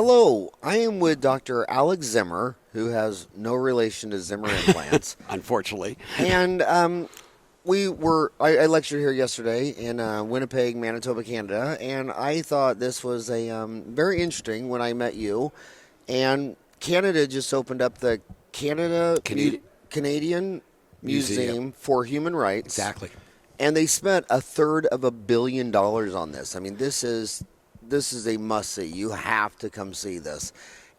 Hello, I am with Dr. Alex Zimmer, who has no relation to Zimmer implants. Unfortunately. And I lectured here yesterday in Winnipeg, Manitoba, Canada, and I thought this was a very interesting when I met you. And Canada just opened up the Canadian Museum for Human Rights. Exactly. And they spent $350 million on this. I mean, this is a must see. You have to come see this.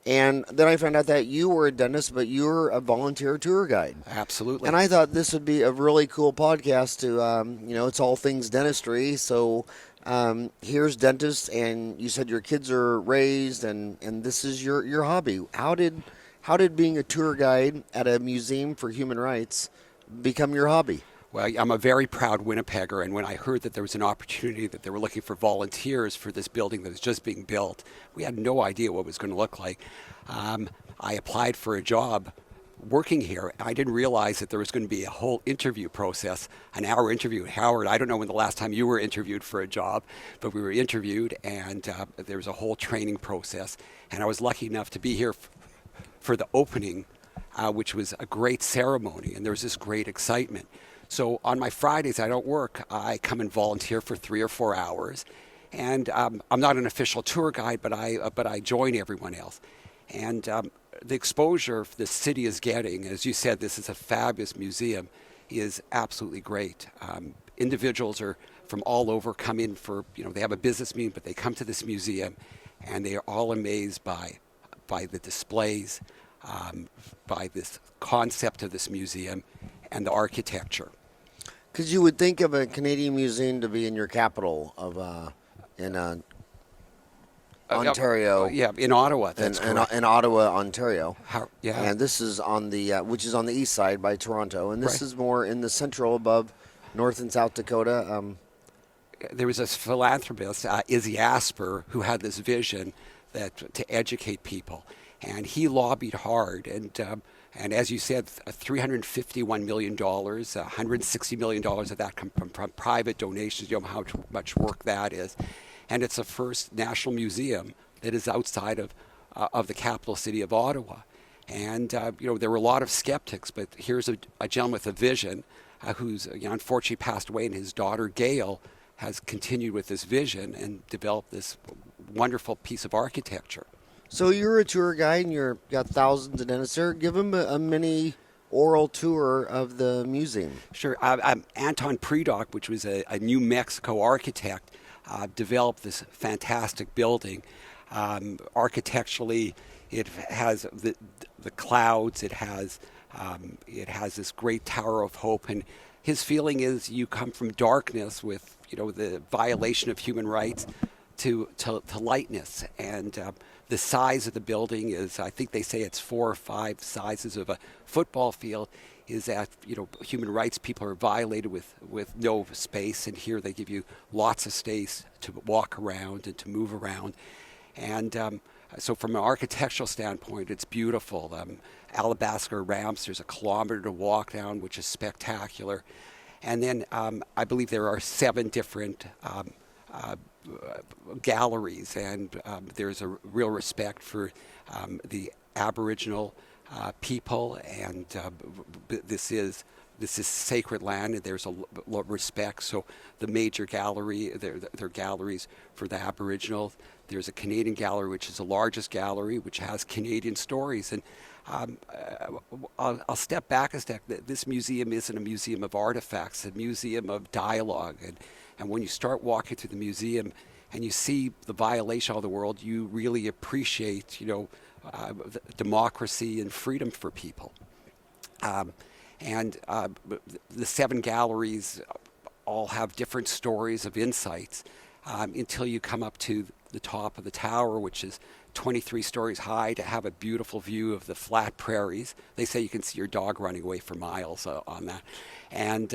And then I found out that you were a dentist, but you were a volunteer tour guide. Absolutely. And I thought this would be a really cool podcast to, it's all things dentistry. So here's dentists, and you said your kids are raised, and this is your hobby. How did being a tour guide at a museum for human rights become your hobby? Well, I'm a very proud Winnipegger, and when I heard that there was an opportunity that they were looking for volunteers for this building that was just being built, we had no idea what it was going to look like. I applied for a job working here. I didn't realize that there was going to be a whole interview process, an hour interview. Howard, I don't know when the last time you were interviewed for a job, but we were interviewed, and there was a whole training process. And I was lucky enough to be here for the opening, which was a great ceremony, and there was this great excitement. So on my Fridays, I don't work. I come and volunteer for 3 or 4 hours, and I'm not an official tour guide, but I join everyone else. And the exposure the city is getting, as you said, this is a fabulous museum, is absolutely great. Individuals are from all over come in for, they have a business meeting, but they come to this museum, and they are all amazed by the displays, by this concept of this museum, and the architecture. Because you would think of a Canadian museum to be in your capital of in Ontario. Yeah, in Ottawa. That's correct. In Ottawa, Ontario. Yeah. And this is on the which is on the east side by Toronto, and this Right. is more in the central above North and South Dakota. There was a philanthropist, Izzy Asper, who had this vision to educate people, and he lobbied hard. And as you said, $351 million, $160 million of that come from private donations. You know how much work that is. And it's the first national museum that is outside of the capital city of Ottawa. And, there were a lot of skeptics, but here's a gentleman with a vision who's unfortunately passed away, and his daughter, Gail, has continued with this vision and developed this wonderful piece of architecture. So you're a tour guide, and you've got thousands of dentists there. Give them a mini oral tour of the museum. Sure. Anton Predock, which was a New Mexico architect, developed this fantastic building. Architecturally, it has the clouds. It has this great Tower of Hope, and his feeling is you come from darkness with the violation of human rights to lightness, and the size of the building is, I think they say it's 4 or 5 sizes of a football field, is that, human rights people are violated with no space, and here they give you lots of space to walk around and to move around. And so from an architectural standpoint, it's beautiful. Alabaster ramps, there's a kilometer to walk down, which is spectacular. And then I believe there are 7 different galleries, and there's a real respect for the Aboriginal people, and this is sacred land, and there's a lot of respect. So the major gallery, there are galleries for the Aboriginal. There's a Canadian gallery, which is the largest gallery, which has Canadian stories. And I'll step back a step. This museum isn't a museum of artifacts, it's a museum of dialogue. And when you start walking through the museum and you see the violation of the world, you really appreciate, democracy and freedom for people. And the 7 galleries all have different stories of insights until you come up to the top of the tower, which is 23 stories high, to have a beautiful view of the flat prairies. They say you can see your dog running away for miles on that. And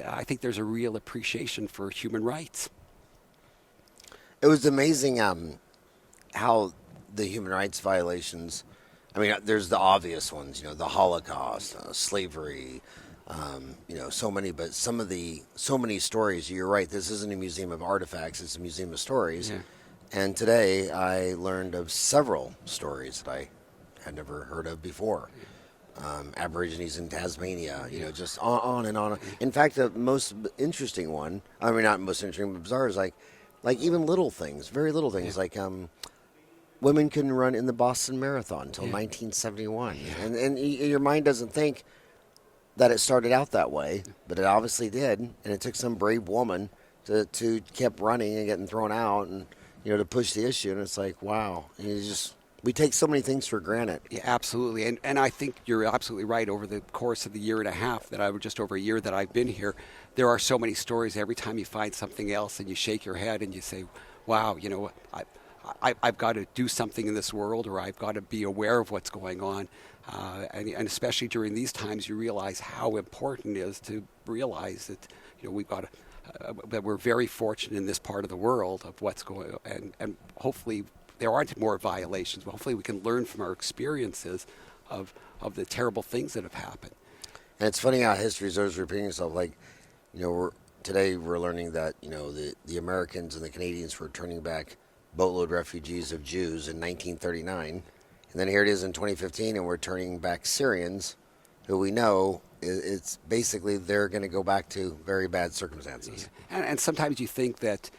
I think there's a real appreciation for human rights. It was amazing how the human rights violations. I mean, there's the obvious ones, the Holocaust, slavery, so many. But so many stories. You're right. This isn't a museum of artifacts. It's a museum of stories. Yeah. And today I learned of several stories that I had never heard of before. Aborigines in Tasmania, Yeah. just on and on. Yeah. In fact, the most interesting one, I mean, not most interesting, but bizarre, is like even little things, very little Yeah. things, like women couldn't run in the Boston Marathon until Yeah. 1971. Yeah. And your mind doesn't think that it started out that way, but it obviously did. And it took some brave woman to keep running and getting thrown out and, to push the issue. And it's like, wow. And we take so many things for granted. Yeah, absolutely. And I think you're absolutely right. Over the course of the year and a half that just over a year that I've been here, there are so many stories. Every time you find something else and you shake your head and you say, wow, I've got to do something in this world, or I've got to be aware of what's going on. And especially during these times, you realize how important it is to realize that, we've got to, that we're very fortunate in this part of the world of what's going on. And hopefully there aren't more violations, but hopefully we can learn from our experiences of the terrible things that have happened. And it's funny how history is always repeating itself. Like, today we're learning that, the Americans and the Canadians were turning back boatload refugees of Jews in 1939. And then here it is in 2015, and we're turning back Syrians, who we know it's basically they're going to go back to very bad circumstances. And sometimes you think that,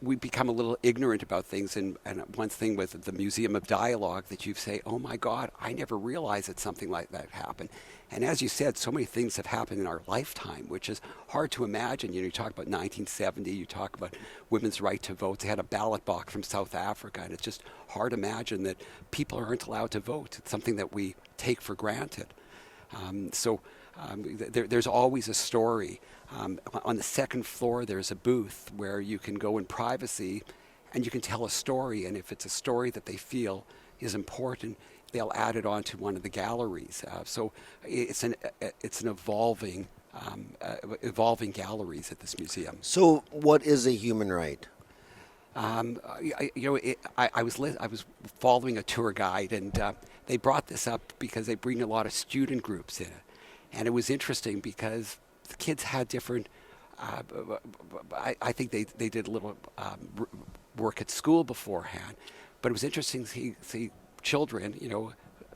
we become a little ignorant about things. And one thing with the Museum of Dialogue that you say, oh my God, I never realized that something like that happened. And as you said, so many things have happened in our lifetime, which is hard to imagine. You talk about 1970, you talk about women's right to vote. They had a ballot box from South Africa, and it's just hard to imagine that people aren't allowed to vote. It's something that we take for granted. There's always a story. On the second floor, there's a booth where you can go in privacy and you can tell a story. And if it's a story that they feel is important, they'll add it onto one of the galleries. So it's an evolving galleries at this museum. So, what is a human right? I was following a tour guide, and they brought this up because they bring a lot of student groups in it, and it was interesting because the kids had different. I think they did a little work at school beforehand, but it was interesting to see children,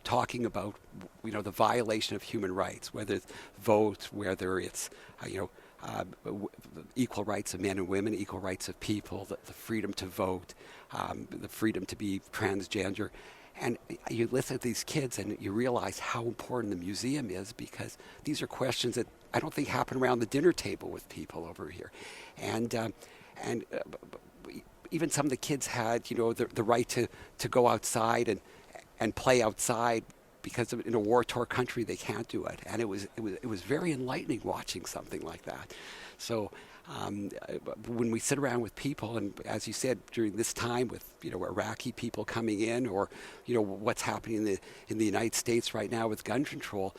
talking about, the violation of human rights, whether it's vote, whether it's, equal rights of men and women, equal rights of people, the freedom to vote, the freedom to be transgender. And you listen to these kids and you realize how important the museum is, because these are questions that I don't think happen around the dinner table with people over here. And even some of the kids had, the right to go outside and play outside, because in a war-torn country they can't do it, and it was very enlightening watching something like that. So when we sit around with people, and as you said, during this time with Iraqi people coming in, or what's happening in the United States right now with gun control,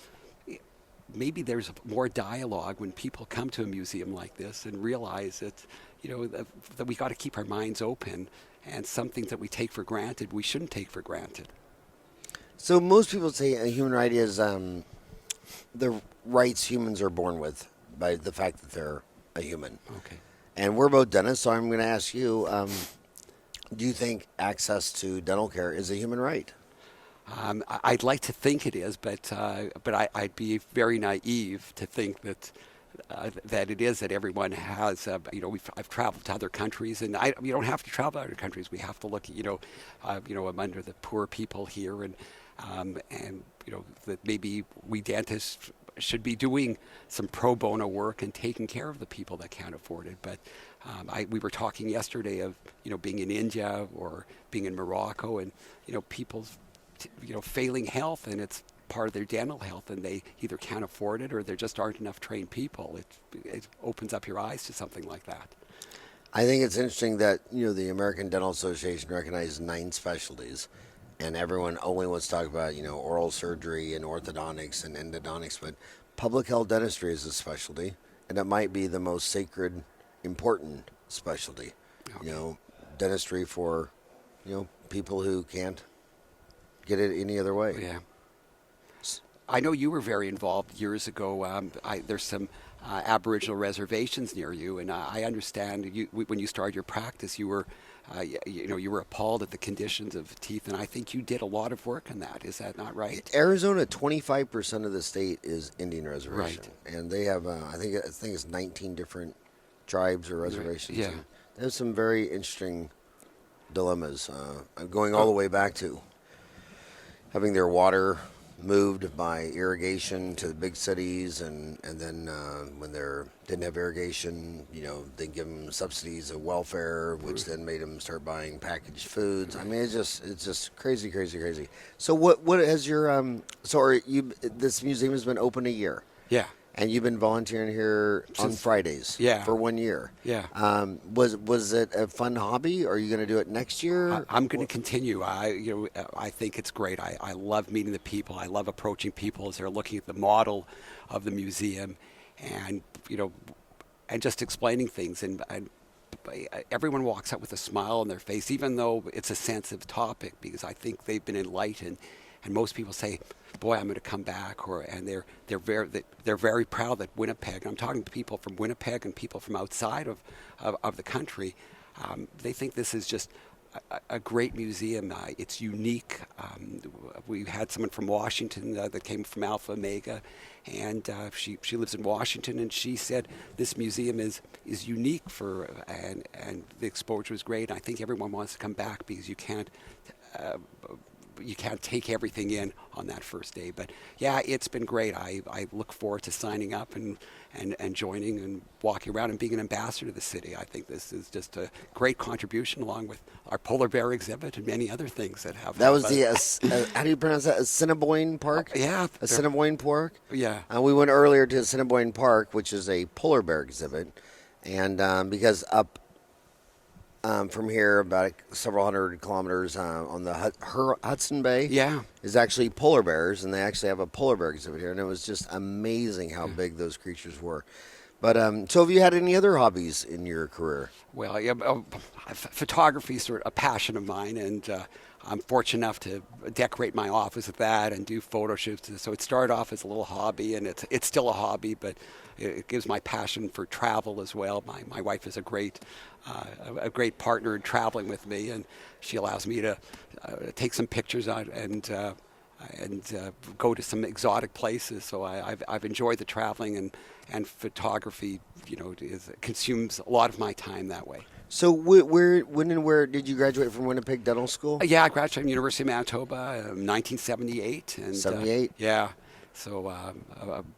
maybe there's more dialogue when people come to a museum like this and realize that that we got to keep our minds open, and some things that we take for granted we shouldn't take for granted. So, most people say a human right is the rights humans are born with by the fact that they're a human. Okay. And we're both dentists, so I'm going to ask you, do you think access to dental care is a human right? I'd like to think it is, but I'd be very naive to think that it is, that everyone has. I've traveled to other countries, and you don't have to travel to other countries. We have to look at I'm under the poor people here, and that maybe we dentists should be doing some pro bono work and taking care of the people that can't afford it. But we were talking yesterday of being in India or being in Morocco, and people's failing health, and it's part of their dental health, and they either can't afford it or there just aren't enough trained people. It opens up your eyes to something like that. I think it's interesting that the American Dental Association recognizes 9 specialties, and everyone only wants to talk about oral surgery and orthodontics and endodontics, but public health dentistry is a specialty, and it might be the most sacred, important specialty. Okay. Dentistry for people who can't get it any other way. Yeah. I know you were very involved years ago. There's some Aboriginal reservations near you, and I understand when you started your practice, you were, you were appalled at the conditions of teeth, and I think you did a lot of work on that. Is that not right? Arizona, 25% of the state is Indian reservation, Right. and they have I think it's 19 different tribes or reservations. Yeah. And there's some very interesting dilemmas, going all the way back to having their water moved by irrigation to the big cities, and then when they didn't have irrigation, they give them subsidies of welfare, which then made them start buying packaged foods. I mean, it's just crazy, crazy, crazy. So what has your this museum has been open a year? Yeah. And you've been volunteering here on Fridays, yeah, for 1 year. Yeah. Was it a fun hobby? Or are you going to do it next year? I'm going to continue. I think it's great. I love meeting the people. I love approaching people as they're looking at the model of the museum, and and just explaining things. And everyone walks out with a smile on their face, even though it's a sensitive topic, because I think they've been enlightened. And most people say, "Boy, I'm going to come back," and they're very proud that Winnipeg. And I'm talking to people from Winnipeg and people from outside of the country. They think this is just a great museum. It's unique. We had someone from Washington that came from Alpha Omega, and she lives in Washington, and she said this museum is unique and the exposure is great. And I think everyone wants to come back because you can't take everything in on that first day. But yeah, it's been great. I look forward to signing up and joining and walking around and being an ambassador to the city. I think this is just a great contribution, along with our polar bear exhibit and many other things that have. That was the, how do you pronounce that? Assiniboine Park? Yeah. Assiniboine Park? Yeah. We went earlier to Assiniboine Park, which is a polar bear exhibit. And because up from here, about several hundred kilometers on the Hudson Bay, is actually polar bears, and they actually have a polar bear exhibit here, and it was just amazing how big those creatures were. But so, have you had any other hobbies in your career? Well, yeah, photography is sort of a passion of mine, and I'm fortunate enough to decorate my office with that and do photo shoots. So it started off as a little hobby, and it's still a hobby, but it gives my passion for travel as well. My wife is a great partner in traveling with me, and she allows me to take some pictures and go to some exotic places. So I've enjoyed the traveling, and photography, consumes a lot of my time that way. So when and where did you graduate from Winnipeg Dental School? Yeah, I graduated from University of Manitoba in 1978. And, 78? Yeah. So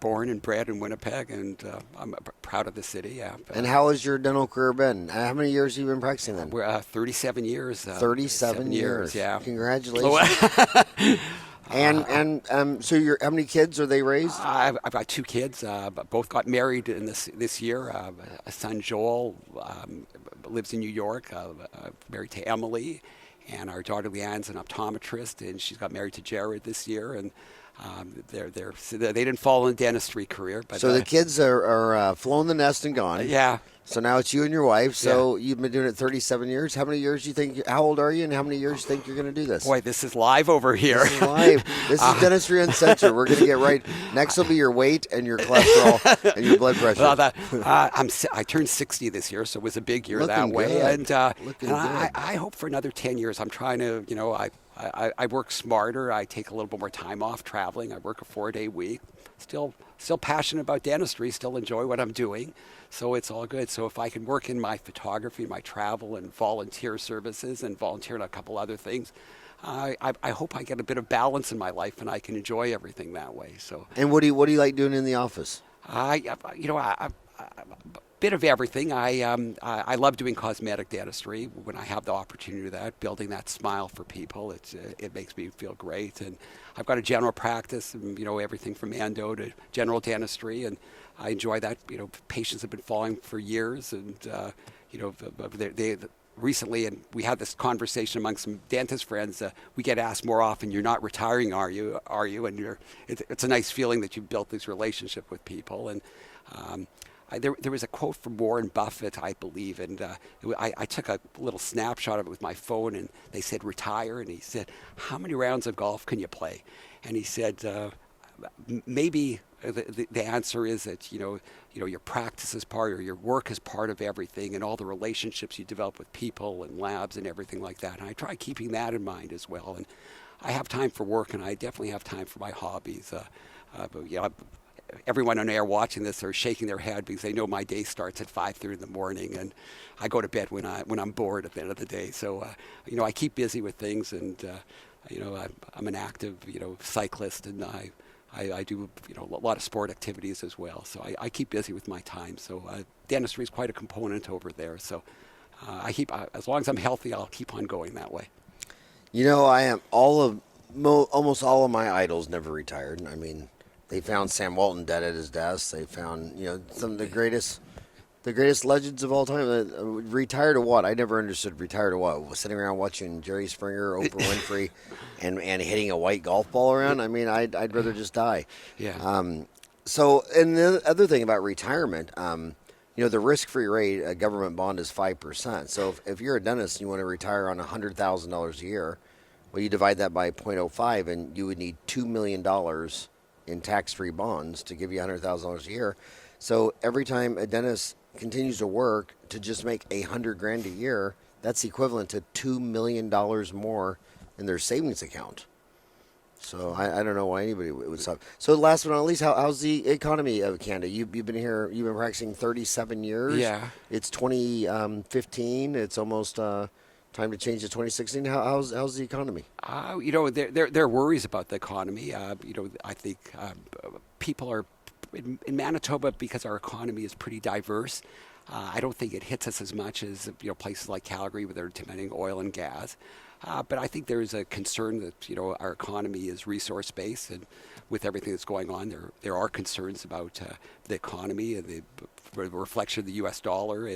born and bred in Winnipeg, and I'm proud of the city, yeah. And how has your dental career been? How many years have you been practicing then? We're 37 years. 37 years, yeah. Congratulations. And so how many kids are they raised? I've got two kids. Both got married in this year. A son, Joel, lives in New York, married to Emily, and our daughter Leanne's an optometrist, and she's got married to Jared this year. And they didn't follow in dentistry career, but so the kids are flown the nest and gone. Yeah. So now it's you and your wife. So you've been doing it 37 years. How many years do you think? How old are you, and how many years do you think you're going to do this? Boy, this is live over here. This is live. This is Dentistry Uncensored. We're going to get right. Next will be your weight and your cholesterol and your blood pressure. Well, I turned 60 this year, so it was a big year that way. Good. And I hope for another 10 years. I'm trying to, I work smarter. I take a little bit more time off traveling. I work a 4-day week. Still passionate about dentistry. Still enjoy what I'm doing. So it's all good. So if I can work in my photography, my travel, and volunteer services, and volunteer in a couple other things, I hope I get a bit of balance in my life, and I can enjoy everything that way. So. And what do you like doing in the office? A bit of everything. I love doing cosmetic dentistry when I have the opportunity to do that, building that smile for people. It makes me feel great. And I've got a general practice, and, everything from endo to general dentistry, and I enjoy that. Patients have been following for years, and they recently, and we had this conversation among some dentist friends. We get asked more often, "You're not retiring, are you? And it's a nice feeling that you've built this relationship with people." And there was a quote from Warren Buffett, I believe, and I took a little snapshot of it with my phone, and they said, "Retire," and he said, "How many rounds of golf can you play?" And he said, maybe the answer is that your practice is part, or your work is part of everything, and all the relationships you develop with people and labs and everything like that. And I try keeping that in mind as well. And I have time for work, and I definitely have time for my hobbies. But everyone on air watching this are shaking their head because they know my day starts at 5:30 in the morning, and I go to bed when I'm bored at the end of the day. So I keep busy with things, and I'm an active cyclist, and I do a lot of sport activities as well. So I keep busy with my time. So dentistry is quite a component over there. So as long as I'm healthy, I'll keep on going that way. I am almost all of my idols never retired. I mean, they found Sam Walton dead at his desk. They found some of the greatest legends of all time. Retire to what? I never understood retire to what. Sitting around watching Jerry Springer, Oprah Winfrey, and hitting a white golf ball around. I mean, I'd rather just die. Yeah. So, and the other thing about retirement, the risk-free rate, a government bond is 5%. So if you're a dentist and you want to retire on $100,000 a year, well, you divide that by 0.05, and you would need $2 million in tax-free bonds to give you $100,000 a year. So every time a dentist continues to work to just make $100,000 a year, that's equivalent to $2 million more in their savings account. So I don't know why anybody would stop. So last but not least, how's the economy of Canada? You've been here. You've been practicing 37 years. Yeah. It's 2015. It's almost time to change to 2016. How's the economy? There are worries about the economy. I think people are in Manitoba, because our economy is pretty diverse. I don't think it hits us as much as places like Calgary, where they're depending oil and gas. But I think there is a concern that our economy is resource based, and with everything that's going on, there are concerns about the economy, and the reflection of the U.S. dollar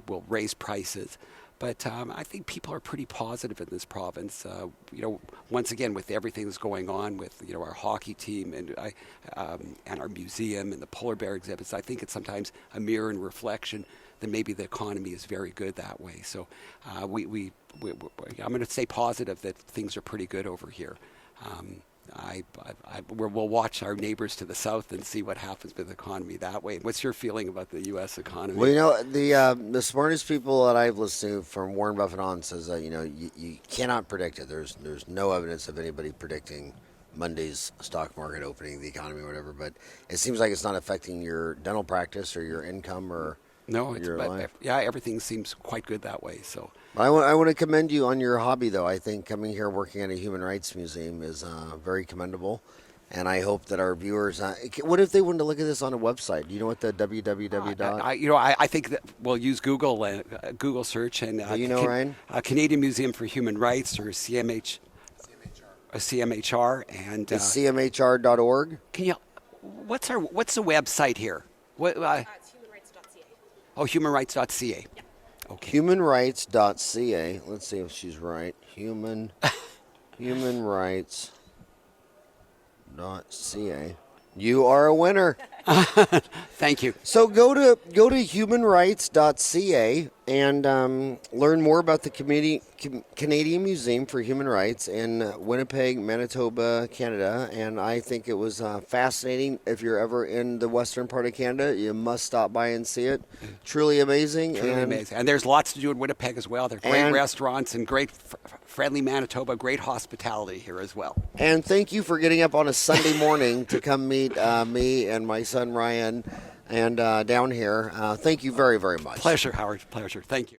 will raise prices. But I think people are pretty positive in this province. Once again, with everything that's going on with our hockey team and our museum and the polar bear exhibits, I think it's sometimes a mirror and reflection that maybe the economy is very good that way. So I'm going to stay positive that things are pretty good over here. We'll watch our neighbors to the south and see what happens with the economy that way. What's your feeling about the U.S. economy? Well, the smartest people that I've listened to, from Warren Buffett on, says that you cannot predict it. There's no evidence of anybody predicting Monday's stock market opening, the economy, or whatever. But it seems like it's not affecting your dental practice or your income or your life. Yeah, everything seems quite good that way. So. I want to commend you on your hobby, though. I think coming here working at a human rights museum is very commendable, and I hope that our viewers. What if they wanted to look at this on a website? Do you know what the www. I think that we'll use Google Google search and Ryan? Canadian Museum for Human Rights, or CMHR, and it's cmhr.org. Can you? What's the website here? What? It's humanrights.ca. Oh, humanrights.ca. Yeah. Okay. Humanrights.ca. Let's see if she's right. Humanrights.ca. You are a winner. Thank you. So go to humanrights.ca and learn more about the Canadian Museum for Human Rights in Winnipeg, Manitoba, Canada. And I think it was fascinating. If you're ever in the western part of Canada, you must stop by and see it. Truly amazing. Amazing. And there's lots to do in Winnipeg as well. There are great restaurants and great friendly Manitoba, great hospitality here as well. And thank you for getting up on a Sunday morning to come meet me and my son Ryan and down here. Thank you very, very much. Pleasure, Howard. Pleasure. Thank you.